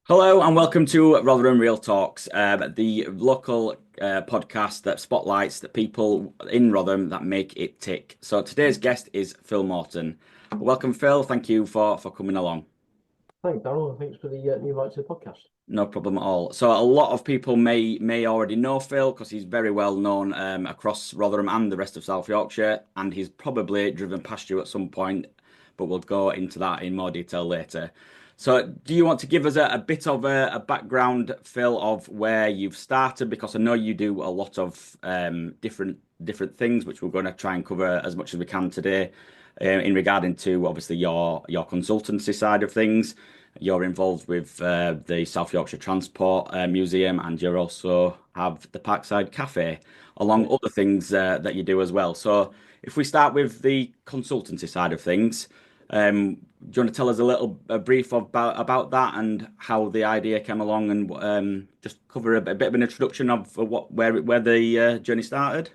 Hello and welcome to Rotherham Real Talks, the local podcast that spotlights the people in Rotherham that make it tick. So today's guest is Phil Morton. Welcome, Phil. Thank you for coming along. Thanks, Daryl, and thanks for the invite to the podcast. No problem at all. So a lot of people may already know Phil because he's very well known across Rotherham and the rest of South Yorkshire, and he's probably driven past you at some point, but we'll go into that in more detail later. So, do you want to give us a bit of a background, Phil, of where you've started? Because I know you do a lot of different things, which we're going to try and cover as much as we can today, in regarding to obviously your consultancy side of things. You're involved with the South Yorkshire Transport Museum, and you also have the Parkside Café, along Yeah, other things that you do as well. So, if we start with the consultancy side of things. Do you want to tell us a brief about that and how the idea came along, and just cover a bit of an introduction of where the journey started?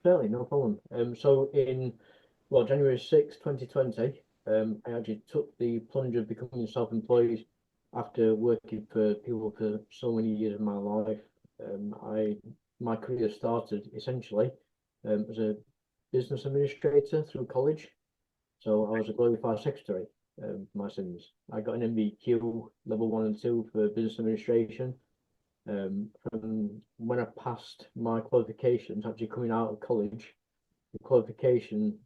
certainly, no problem. So in January 6th, 2020, I actually took the plunge of becoming self-employed after working for people for so many years of my life. My career started essentially as a business administrator through college. So I was a glorified secretary, for my sins. I got an MBQ level one and two for business administration. From when I passed my qualifications, actually coming out of college, the qualification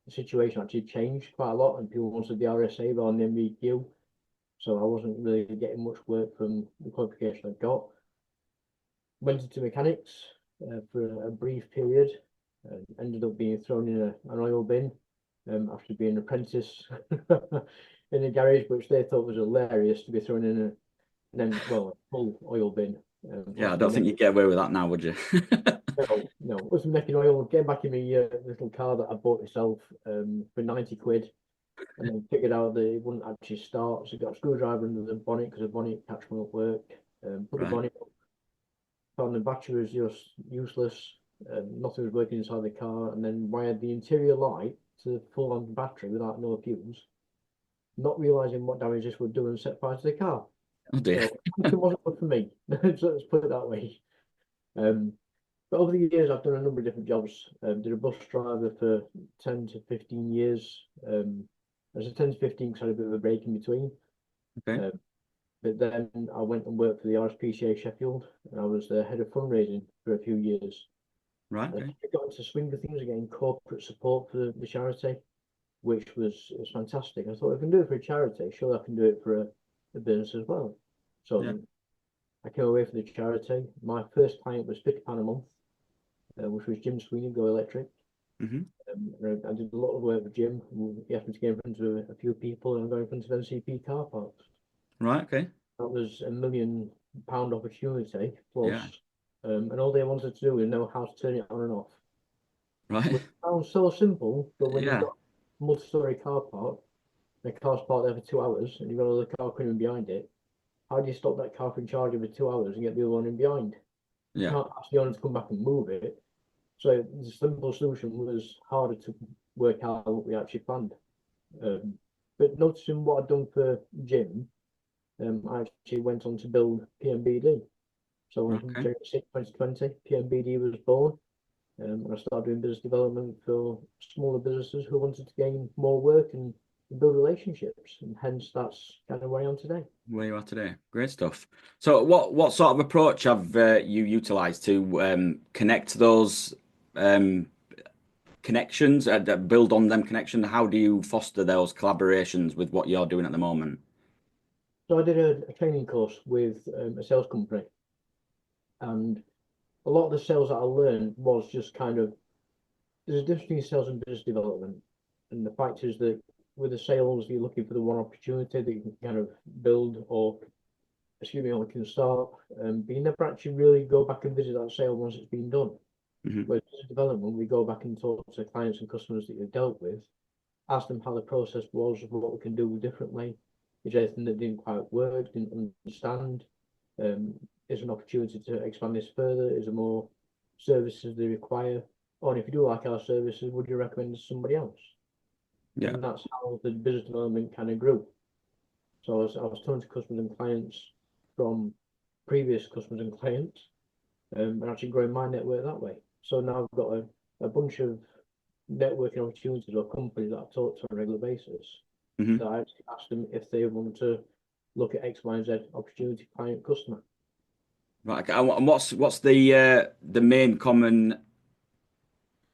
situation actually changed quite a lot, and people wanted the RSA rather than the MBQ. So I wasn't really getting much work from the qualification I got. Went into mechanics for a brief period, ended up being thrown in an oil bin after being an apprentice in a garage, which they thought was hilarious to be thrown in a full oil bin. Yeah, I don't think you'd get away with that now, would you? No, was making oil, getting back in my little car that I bought myself for 90 quid, and then figured out that it wouldn't actually start. So I got a screwdriver under the bonnet because the bonnet catch won't work. Put the Right, bonnet up, found the battery was just useless. Nothing was working inside the car, and then wired the interior light to the full on battery without no fuse, not realizing what damage this would do and set fire to the car. oh dear. So it wasn't good for me. So let's put it that way. Um, but over the years, I've done a number of different jobs. Did a bus driver for 10 to 15 years. As a 10 to 15 because I had a bit of a break in between. Okay. Um, but then I went and worked for the RSPCA Sheffield, and I was the head of fundraising for a few years. Right, And okay. I got into swing of things again, corporate support for the charity, which was fantastic. I thought, if I can do it for a charity, surely I can do it for a business as well. Yeah. So I came away from the charity. My first client was £50 a month, which was Jim Sweeney, Go Electric. Hmm. I did a lot of work with Jim. He asked me to get in front of a few people, and I'm going in front of NCP car parks. Right, okay. That was £1 million opportunity Yeah. plus, and all they wanted to do was know how to turn it on and off. Right. Which sounds so simple, but when you've Yeah. got a multi-story car park, and the car's parked there for 2 hours, and you've got another car coming behind it, how do you stop that car from charging for 2 hours and get the other one in behind? You Yeah. can't ask the owner to come back and move it. So the simple solution was harder to work out what we actually planned. Um, but noticing what I'd done for Jim, I actually went on to build PMBD. So Right, on okay. January 6th, 2020, PMBD was born. And I started doing business development for smaller businesses who wanted to gain more work and build relationships. And hence that's kind of where I am today. Where you are today. Great stuff. So, what sort of approach have you utilized to connect those um, connections, build on them connections? How do you foster those collaborations with what you're doing at the moment? So I did a training course with a sales company, and a lot of the sales that I learned was just kind of there's a difference between sales and business development. And the fact is that with the sales, you're looking for the one opportunity that you can kind of build or, excuse me, or can start. But you never actually really go back and visit that sale once it's been done. Hmm. Whereas business development, we go back and talk to clients and customers that you've dealt with, ask them how the process was, what we can do differently. Is there anything that didn't quite work, didn't understand? Um, is an opportunity to expand this further? Is there more services they require? Or if you do like our services, would you recommend it to somebody else? Yeah. and that's how the business development kind of grew. So I was talking to customers and clients from previous customers and clients, and actually growing my network that way. So now I've got a bunch of networking opportunities or companies that I talk to on a regular basis that Hmm. I actually ask them if they want to look at X, Y, and Z opportunity client customer. Right. Okay. And what's the main common,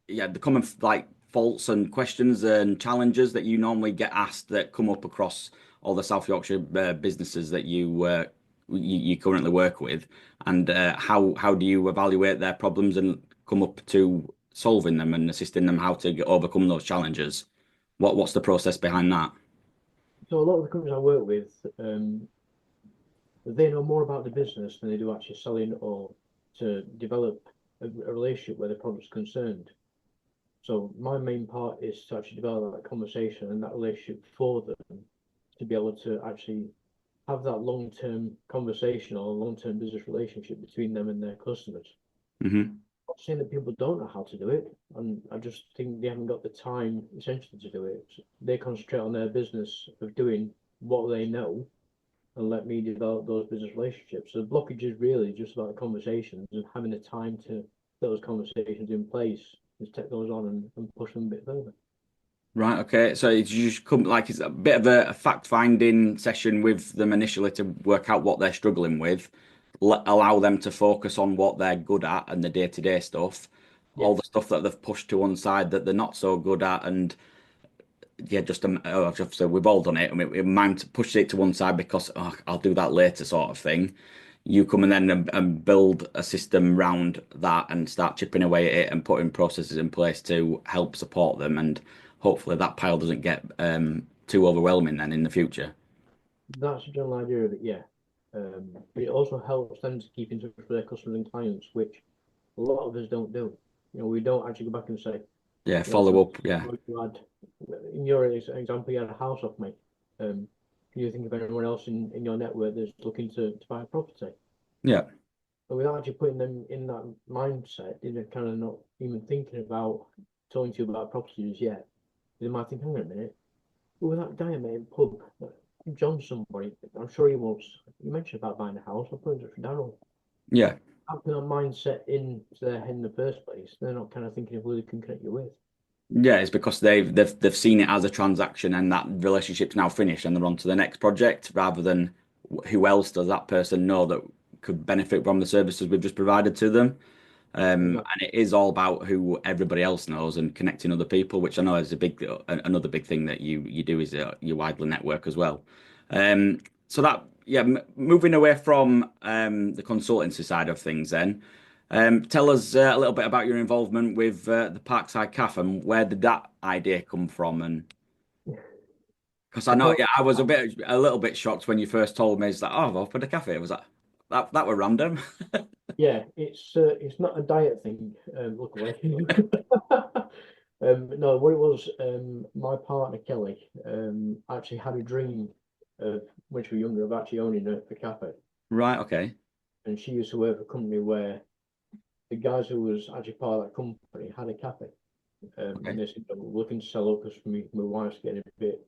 yeah, the common like faults and questions and challenges that you normally get asked that come up across all the South Yorkshire businesses that you currently work with, and how do you evaluate their problems and come up to solving them and assisting them how to overcome those challenges? What's the process behind that? So a lot of the companies I work with, they know more about the business than they do actually selling or to develop a relationship where the product's concerned. So my main part is to actually develop that conversation and that relationship for them to be able to actually have that long-term conversation or long-term business relationship between them and their customers. Hmm. Not saying that people don't know how to do it, and I just think they haven't got the time essentially to do it. They concentrate on their business of doing what they know and let me develop those business relationships. So the blockage is really just about the conversations and having the time to put those conversations in place, just take those on and push them a bit further. Right, okay. So it's you just come like it's a bit of a fact-finding session with them initially to work out what they're struggling with, allow them to focus on what they're good at and the day-to-day stuff, Yeah, all the stuff that they've pushed to one side that they're not so good at, and yeah, obviously we've all done it, and we mind to push it to one side because oh, I'll do that later, sort of thing. You come and then and build a system round that and start chipping away at it and putting processes in place to help support them, and hopefully that pile doesn't get too overwhelming then in the future. that's a general idea of it. Yeah. It also helps them to keep in touch with their customers and clients, which a lot of us don't do. We don't actually go back and say, Yeah, for follow up. instance, Yeah, you had, in your example, you had a house off me. Can you think of anyone else in your network that's looking to buy a property? yeah, But without actually putting them in that mindset, kind of not even thinking about talking to you about properties yet, they might think, hang on a minute, well, with that guy I met in pub, John somebody, I'm sure he wants, you mentioned about buying a house, I'll put in touch with Daryl. yeah. How can that mindset into their head in the first place? They're not kind of thinking of who they can connect you with. Yeah, it's because they've seen it as a transaction and that relationship's now finished and they're on to the next project rather than who else does that person know that could benefit from the services we've just provided to them. Exactly. And it is all about who everybody else knows and connecting other people, which I know is another big thing that you do is your wider network as well. So that yeah, moving away from the consultancy side of things, then tell us a little bit about your involvement with the Parkside Cafe and where did that idea come from? And because I I know, thought, yeah, I was a little bit shocked when you first told me. It's like, oh, I've opened a cafe. Was that were random? yeah, it's not a diet thing, luckily. No, what it was, my partner Kelly, actually had a dream of when she was younger of actually owning a cafe, Right. Okay. and she used to work for a company where the guys who was actually part of that company had a cafe, and Okay. they said, we're looking to sell up because my wife's getting a bit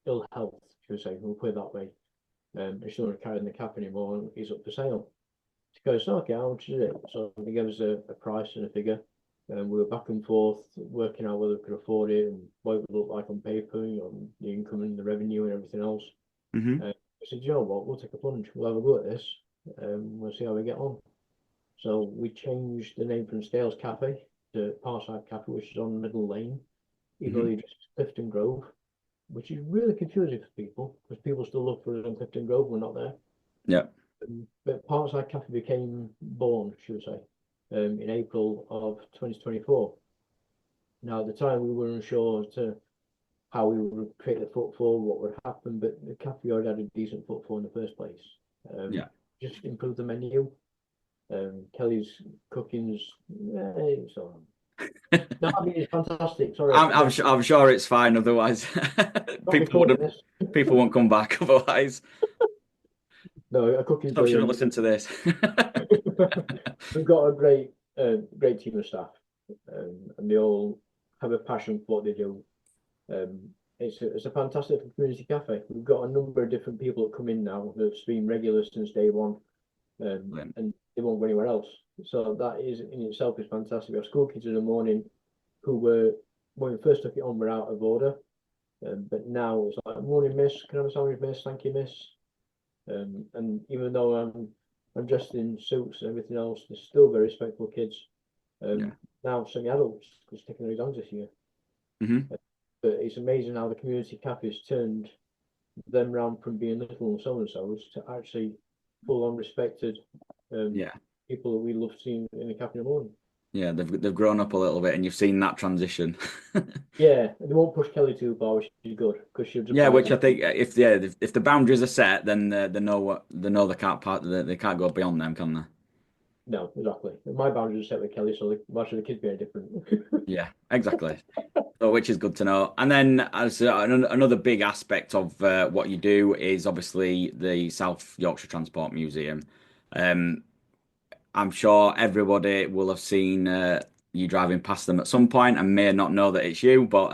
ill health, should we say, we'll put it that way. And she's not carrying the cafe anymore, and he's up for sale. She goes, okay, how much is it? So they gave us a price and a figure. And we were back and forth working out whether we could afford it and what it would look like on paper, the income and the revenue and everything else. Hmm. I said, you know what, we'll take a plunge. We'll have a go at this. We'll see how we get on. So we changed the name from Scales Cafe to Parkside Cafe, which is on Middle Lane, even though Hmm. you just Clifton Grove, which is really confusing for people because people still look for it on Clifton Grove. We're not there. Yeah. But Parkside Cafe became born, should we say, in April of 2024. Now, at the time, we were unsure as to how we would create the footfall, what would happen, but the cafe already had a decent footfall in the first place. Um, Yeah. just improved the menu. Kelly's cooking's so. No, I mean it's fantastic. Sorry, I should I'm sure it's fine. Otherwise, not people recording wouldn't this. people won't come back. Otherwise, No, our cooking's I shouldn't brilliant. listen to this. We've got a great team of staff, and they all have a passion for what they do. It's a fantastic community cafe. We've got a number of different people that come in now that's been regular since day one, Brilliant. and they won't go anywhere else. So that is in itself is fantastic. We have school kids in the morning who were when we first took it on were out of order, but now it's like morning miss, can I have a sandwich miss? Thank you miss. And even though I'm dressed in suits and everything else, they're still very respectful kids. Yeah. Now semi-adults because taking their exams this year. Hmm. But it's amazing how the community cafes turned them round from being little and so and so's to actually full on respected um, Yeah. people that we love seeing in the cafe in the morning. Yeah, they've grown up a little bit, and you've seen that transition. Yeah, and they won't push Kelly too far, which is good because she'll just Yeah, bite which them. I think if the boundaries are set, then they know they can't they can't go beyond them, can they? No, exactly. My boundaries are set with Kelly, so why should the kids be any different? Yeah, exactly. So, which is good to know. And then as another big aspect of what you do is obviously the South Yorkshire Transport Museum. Um, I'm sure everybody will have seen you driving past them at some point and may not know that it's you, but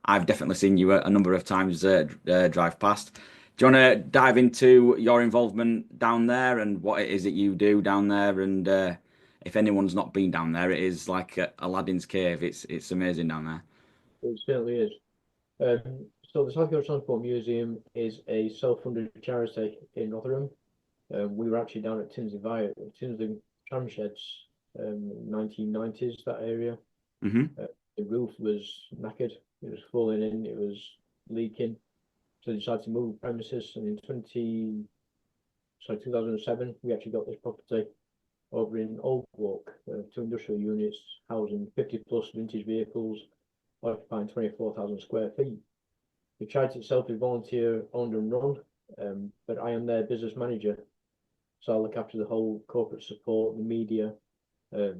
I've definitely seen you a number of times drive past. Do you want to dive into your involvement down there and what it is that you do down there? And if anyone's not been down there, it is like Aladdin's cave. It's amazing down there. It certainly is. So the South Yorkshire Transport Museum is a self-funded charity in Rotherham. We were actually down at Tinsley tram sheds, 1990s, that area. Hmm. The roof was knackered, it was falling in, it was leaking. So they decided to move premises, and in 2007, we actually got this property over in Old Walk, two industrial units housing 50 plus vintage vehicles, occupying 24,000 square feet. The charity itself is volunteer owned and run, but I am their business manager. So I look after the whole corporate support, the media, a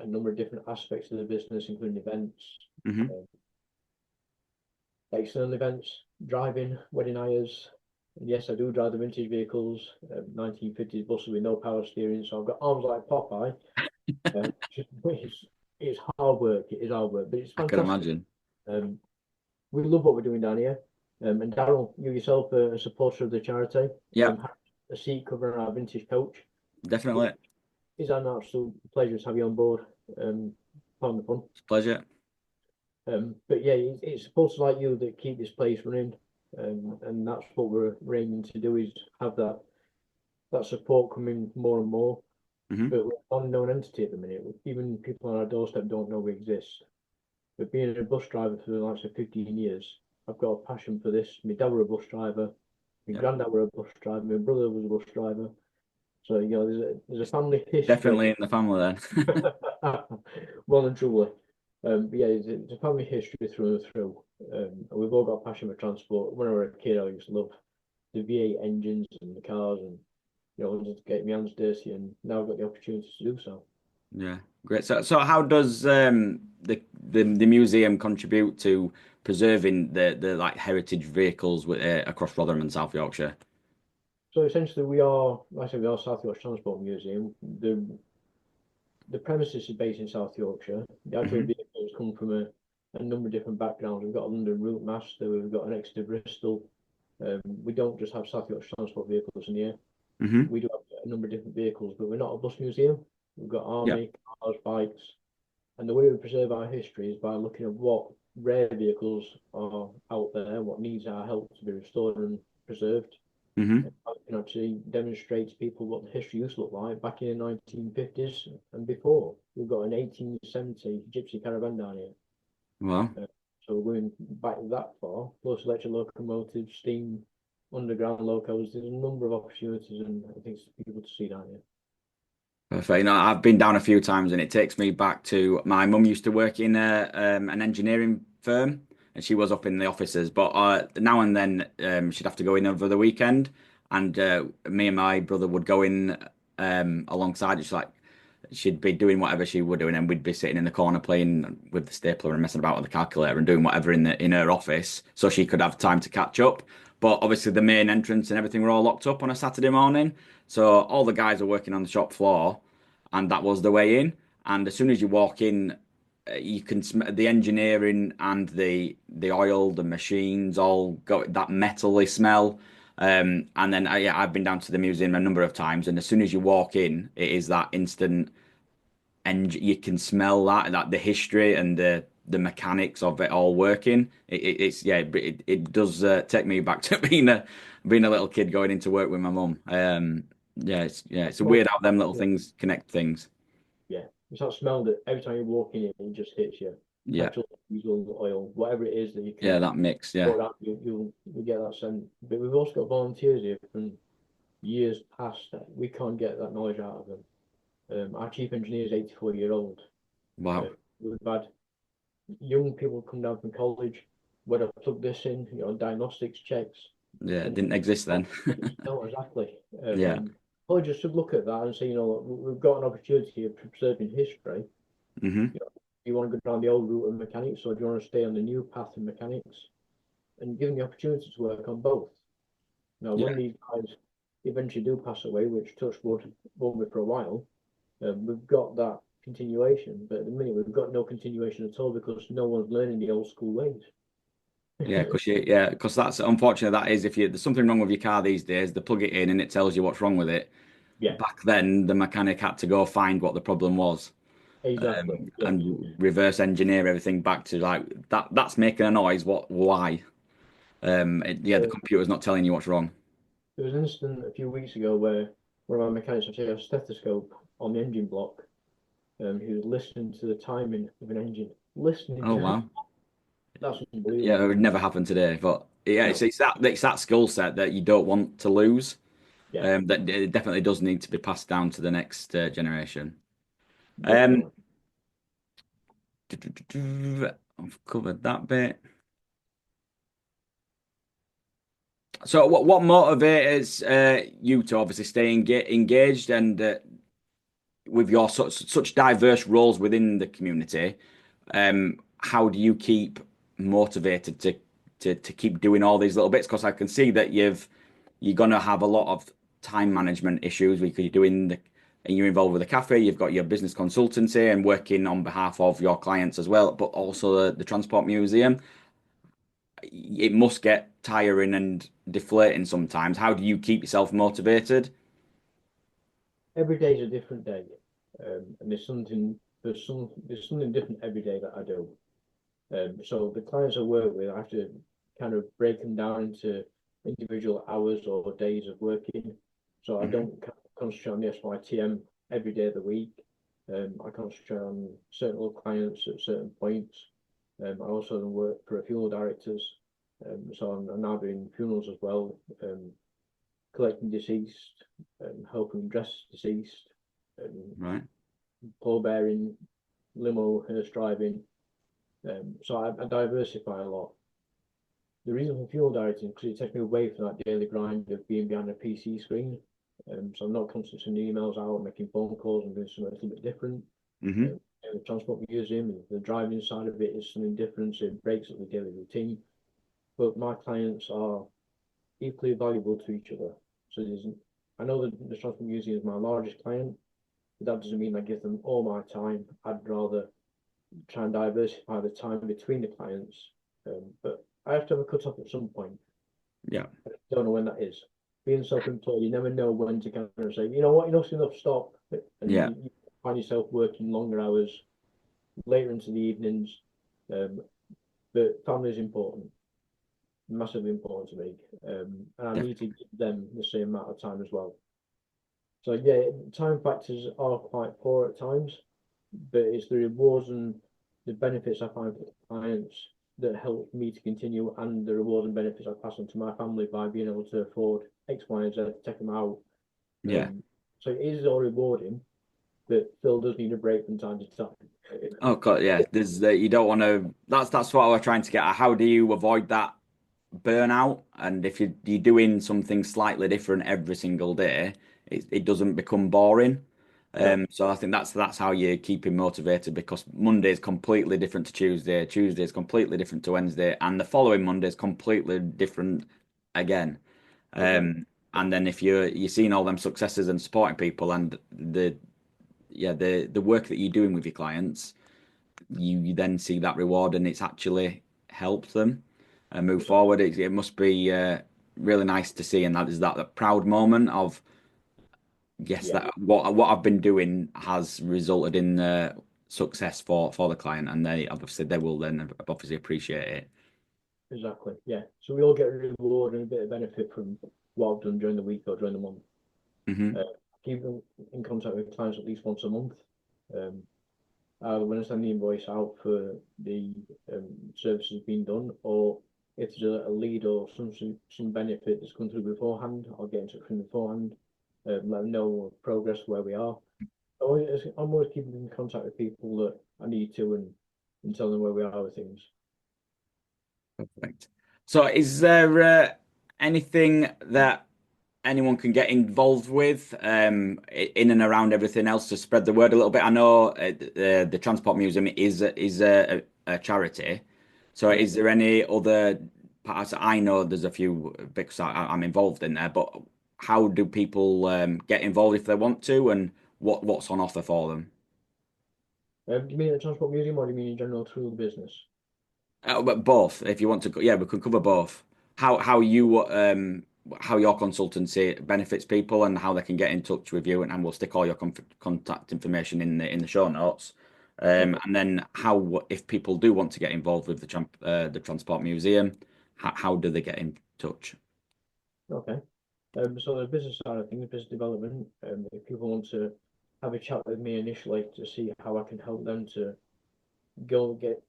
number of different aspects of the business, including events, Hmm. uh, external events, driving, wedding hires. And yes, I do drive the vintage vehicles, 1950s buses with no power steering. So I've got arms like Popeye. Uh, it's hard work. It is hard work, but it's I can fantastic. imagine. Um, we love what we're doing down here. And Daryl, you yourself are a supporter of the charity, Yeah, have a seat covering our vintage coach. definitely. It's an absolute pleasure to have you on board. Pardon the fun. It's a pleasure. But yeah, it's supporters like you that keep this place running, and that's what we're aiming to do is have that support coming more and more. Hmm. But we're an unknown entity at the minute. Even people on our doorstep don't know we exist. But being a bus driver for the last of 15 years, I've got a passion for this. My dad were a bus driver, my Yeah, granddad were a bus driver, my brother was a bus driver. So there's a family history. definitely in the family then. Well and truly. But yeah, it's a family history through and through. And we've all got a passion for transport. When I was a kid, I used to love the V8 engines and the cars, and wanted to get my hands dirty. And now I've got the opportunity to do so. Yeah, great. So how does the museum contribute to preserving the like heritage vehicles across Rotherham and South Yorkshire? So essentially, we are, like I said, we are South Yorkshire Transport Museum. The premises is based in South Yorkshire. The actual Hmm. vehicles come from a number of different backgrounds. We've got a London route master, we've got an Exeter Bristol. We don't just have South Yorkshire Transport vehicles in here. Hmm. We do have a number of different vehicles, but we're not a bus museum. We've got Yeah. army, cars, bikes, and the way we preserve our history is by looking at what rare vehicles are out there, what needs our help to be restored and preserved. Hmm. And how we can actually demonstrate to people what the history used to look like back in the 1950s and before. We've got an 1870 gypsy caravan down here. Well, Uh, so we're going back that far, plus electric locomotives, steam, underground locos. There's a number of opportunities and things for people to see down here. perfect. I've been down a few times, and it takes me back to my mum used to work in an engineering firm, and she was up in the offices. But now and then, she'd have to go in over the weekend, and me and my brother would go in alongside. It's like she'd be doing whatever she would do, and then we'd be sitting in the corner playing with the stapler and messing about with the calculator and doing whatever in her office, so she could have time to catch up. But obviously, the main entrance and everything were all locked up on a Saturday morning, so all the guys are working on the shop floor, and that was the way in. And as soon as you walk in, you can the engineering and the oil, the machines all got that metally smell. And then yeah, I've been down to the museum a number of times, and as soon as you walk in, it is that instant, and you can smell that the history and the mechanics of it all working. It's yeah, it does take me back to being a little kid going into work with my mum. Yeah, it's Well, weird how them little yeah, things connect things. yeah. It's that smell that every time you walk in, it just hits you. Yeah, Petrol, diesel, oil, whatever it is that you yeah, can that mix. Yeah, put out, you get that scent. But we've also got volunteers here from years past that we can't get that knowledge out of them. Our chief engineer is 84-year-old. wow. We've had young people come down from college, where I plug this in, diagnostics checks, Yeah, it and didn't exist then. no, exactly. Yeah. Colleges should look at that and say, we've got an opportunity of preserving history. Hmm. You want to go down the old route of mechanics, or do you want to stay on the new path of mechanics? And given the opportunity to work on both. Now, Yeah. when these guys eventually do pass away, which touch wood won't be for a while, we've got that continuation. But at the minute, we've got no continuation at all because no one's learning the old school ways. Yeah, because that's unfortunately that is if you there's something wrong with your car these days, they plug it in and it tells you what's wrong with it. Yeah, Back then, the mechanic had to go find what the problem was, exactly. Yeah. and reverse engineer everything back to like that. That's making a noise. What? Why? Yeah, the Uh, computer's not telling you what's wrong. there was an incident a few weeks ago where one of our mechanics actually had a stethoscope on the engine block. He was listening to the timing of an engine, listening Oh to it. wow. That's Yeah, it unbelievable. would never happen today. But yeah, No, it's that skill set that you don't want to lose. yeah, That it definitely does need to be passed down to the next generation. Um, definitely. I've covered that bit. So, what motivates you to obviously stay engaged and with your such diverse roles within the community? How do you keep motivated to keep doing all these little bits? Because I can see that you're gonna have a lot of time management issues because you're doing and you're involved with the cafe. You've got your business consultancy and working on behalf of your clients as well, but also the transport museum. It must get tiring and deflating sometimes. How do you keep yourself motivated? Every day is a different day, and there's something different every day that I do. So the clients I work with, I have to kind of break them down into individual hours or days of working. So I Mhm. don't concentrate on the SYTM every day of the week. I concentrate on certain little clients at certain points. I also work for a funeral directors. So I'm now doing funerals as well, collecting deceased, helping dress deceased, Right. pallbearing, limo, hearse driving. So I diversify a lot. The reason for fuel directing is because it takes me away from that daily grind of being behind a PC screen. So I'm not constantly sending emails out, making phone calls, and doing something a little bit different. Hmm. The transport museum, the driving side of it is something different. So it breaks up the daily routine. But my clients are equally valuable to each other. So I know that the transport museum is my largest client, but that doesn't mean I give them all my time. I'd rather try and diversify the time between the clients. But I have to have a cut off at some point. Yeah. I don't know when that is. Being self-employed, you never know when to kind of say, you know what, enough's enough, stop. And Yeah. you find yourself working longer hours, later into the evenings. Um, but family is important, massively important to me. And I need to give them the same amount of time as well. So yeah, time factors are quite poor at times, but it's the rewards and the benefits I find for the clients that help me to continue, and the rewards and benefits I pass on to my family by being able to afford X, Y, and Z to take them out. Yeah. So it is all rewarding, but Phil does need a break from time to time. Oh God, yeah. There's you don't want to. That's what I was trying to get at. How do you avoid that burnout? And if you're doing something slightly different every single day, it doesn't become boring. No, So I think that's how you keep him motivated because Monday is completely different to Tuesday, Tuesday is completely different to Wednesday, and the following Monday is completely different again. exactly. And then if you're seeing all them successes and supporting people and the work that you're doing with your clients, you then see that reward and it's actually helped them move forward. It must be really nice to see, and that is that proud moment of yes, Yeah, that what I've been doing has resulted in success for the client, and they will then obviously appreciate it. exactly. Yeah. So we all get a reward and a bit of benefit from what I've done during the week or during the month. Hmm. Uh, keep in contact with clients at least once a month. Um, when I send the invoice out for the services being done, or if there's a lead or some benefit that's come through beforehand, I'll get in touch with them beforehand, let them know progress where we are. I'm always keeping in contact with people that I need to and tell them where we are with things. Perfect. So, is there anything that anyone can get involved with in and around everything else to spread the word a little bit? I know the Transport Museum is a charity. So, Yeah. is there any other parts? I know there's a few because I'm involved in there, but how do people get involved if they want to, and what's on offer for them? Do you mean at Transport Museum or do you mean in general through the business? But both, if you want to, yeah, we could cover both. How you how your consultancy benefits people and how they can get in touch with you, and we'll stick all your contact information in the show notes. Okay. And then how if people do want to get involved with the Transport Museum, how do they get in touch? Okay. So the business side of things, business development, if people want to have a chat with me initially to see how I can help them to go get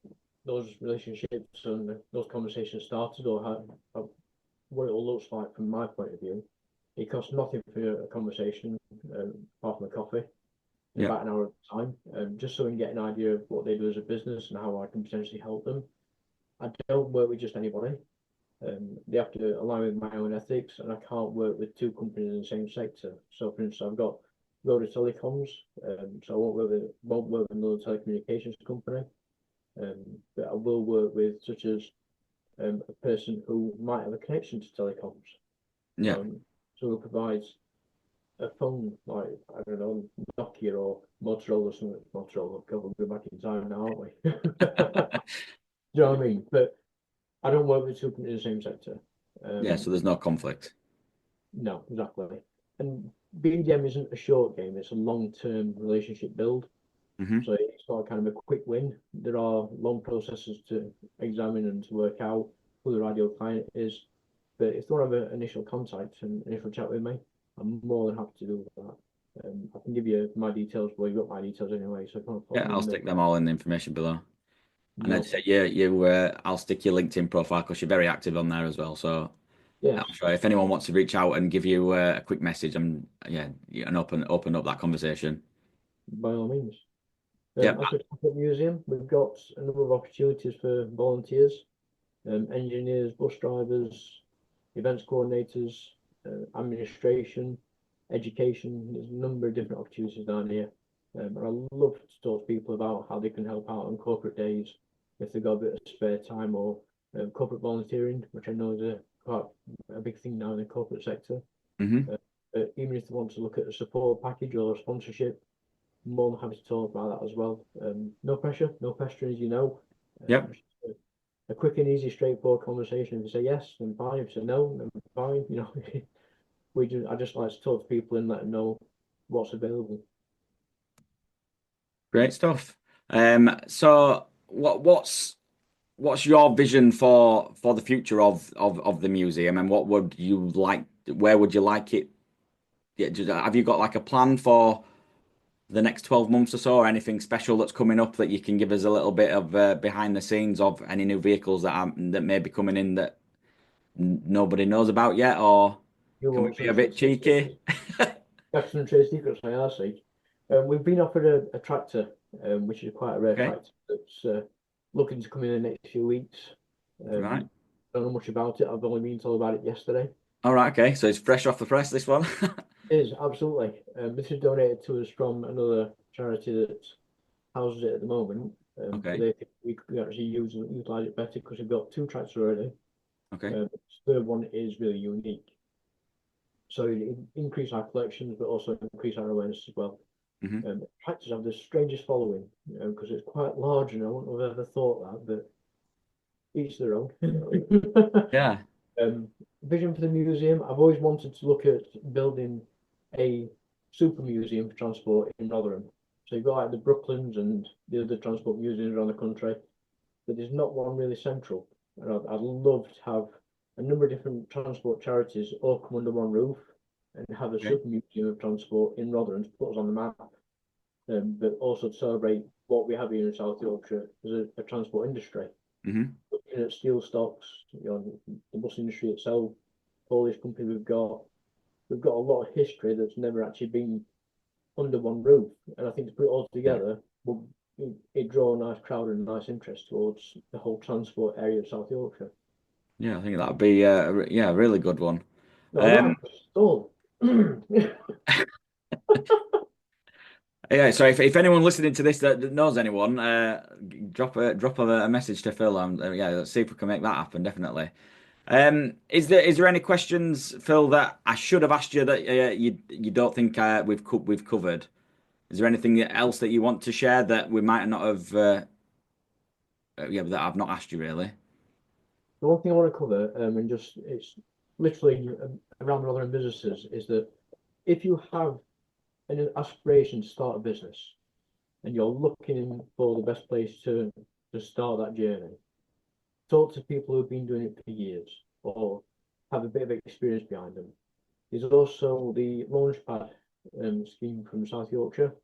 those relationships and those conversations started, or how what it all looks like from my point of view. It costs nothing for a conversation, apart from a coffee, in Yeah, about an hour at a time, just so we can get an idea of what they do as a business and how I can potentially help them. I don't work with just anybody. They have to align with my own ethics, and I can't work with two companies in the same sector. So, for instance, I've got Rotherham Telecoms, so I won't work with another telecommunications company, but I will work with such as a person who might have a connection to telecoms. yeah, So who provides a phone like I don't know Nokia or Motorola or something. Motorola, God, we're back in time now, aren't we? Do you know what I mean? But I don't work with two companies in the same sector. yeah. Um, So there's no conflict. no, exactly. And BDM isn't a short game; it's a long-term relationship build. Hmm. So it's not kind of a quick win. There are long processes to examine and to work out who the ideal client is. But if they want to have an initial contact and initial chat with me, I'm more than happy to do that. I can give you my details. Well, you've got my details anyway, so if you want to pop Yeah, them I'll in the stick them all in the information below. And I'd no, say I'll stick your LinkedIn profile because you're very active on there as well. So yes, I'm sure if anyone wants to reach out and give you a quick message, and open up that conversation. by all means. Yeah, As for the museum, we've got a number of opportunities for volunteers, engineers, bus drivers, events coordinators, administration, education. There's a number of different opportunities down here. And I love to talk to people about how they can help out on corporate days if they've got a bit of spare time or corporate volunteering, which I know is quite a big thing now in the corporate sector. hmm. Uh, Even if they want to look at a support package or a sponsorship, more than happy to talk about that as well. No pressure, no pestering, as you know. Yep, Just a quick and easy, straightforward conversation. If you say yes, then fine. If you say no, then fine. You know, I just like to talk to people and let them know what's available. great stuff. So what's your vision for the future of the museum, and what would you like? Where would you like it? Yeah, have you got like a plan for the next 12 months or so, or anything special that's coming up that you can give us a little bit of behind the scenes of any new vehicles that may be coming in that nobody knows about yet, or You can we want be some a bit trade cheeky? secrets? Got some trade secrets, I ask. We've been offered a tractor, which is quite a rare Okay, tractor that's looking to come in the next few weeks. right. Don't know much about it. I've only been told about it yesterday. All right, okay. So it's fresh off the press, this one. It is absolutely. This is donated to us from another charity that houses it at the moment. But Okay, they think we could actually utilize it better because we've got two tracks already. okay. The third one is really unique. So it increase our collections, but also increase our awareness as well. Hmm. Tractors have the strangest following, because it's quite large, and I wouldn't have ever thought that, but each their own. Yeah. Um, Vision for the museum. I've always wanted to look at building a super museum for transport in Rotherham. So you've got like the Brooklands and the other transport museums around the country, but there's not one really central. And I'd love to have a number of different transport charities all come under one roof and have a Okay. super museum of transport in Rotherham to put us on the map, but also to celebrate what we have here in South Yorkshire as a transport industry. Hmm. Looking at steel stocks, the bus industry itself, all these companies we've got a lot of history that's never actually been under one roof. And I think to put it all Yeah. together will it draw a nice crowd and a nice interest towards the whole transport area of South Yorkshire. Yeah, I think that'd be yeah, a really good one. No, not Um, at all. yeah, so if anyone listening to this that knows anyone, drop a message to Phil. Yeah, let's see if we can make that happen. Definitely. Is there any questions, Phil, that I should have asked you that you don't think we've covered? Is there anything else that you want to share that we might not have yeah, that I've not asked you really? The one thing I want to cover, and just it's literally around Rotherham businesses, is that if you have an aspiration to start a business and you're looking for the best place to start that journey, talk to people who've been doing it for years or have a bit of experience behind them. There's also the Launchpad scheme from South Yorkshire.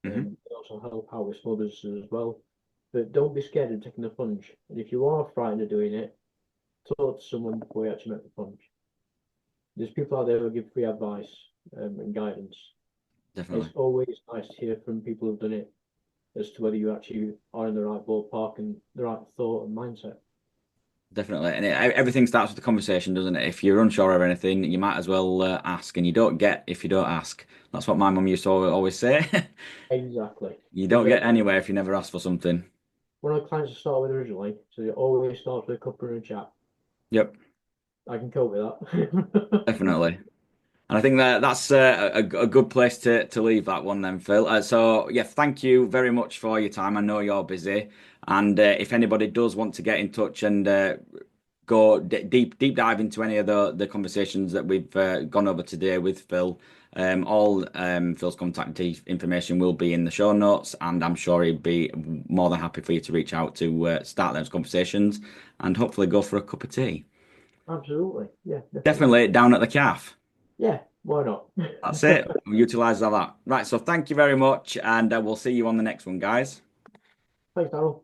Hmm. They also help out with small businesses as well. But don't be scared of taking the plunge. And if you are frightened of doing it, talk to someone before you actually make the plunge. There's people out there who give free advice and guidance. It's Definitely. always nice to hear from people who've done it as to whether you actually are in the right ballpark and the right thought and mindset. Definitely. And everything starts with the conversation, doesn't it? If you're unsure of anything, you might as well ask, and you don't get if you don't ask. That's what my mum used to always say. Exactly. You don't Because get anywhere if you never ask for something. one of the clients I started with originally, so they always start with a couple and a chat. Yep, I can cope with that. definitely. And I think that's a good place to leave that one then, Phil. So yeah, thank you very much for your time. I know you're busy, and if anybody does want to get in touch and go deep dive into any of the conversations that we've gone over today with Phil, all Phil's contact information will be in the show notes, and I'm sure he'd be more than happy for you to reach out to start those conversations and hopefully go for a cup of tea. Absolutely. Yeah, definitely. Definitely down at the calf. Yeah, why not? That's it. Utilize that. Right. So thank you very much, and we'll see you on the next one, guys. Thanks, Daryl.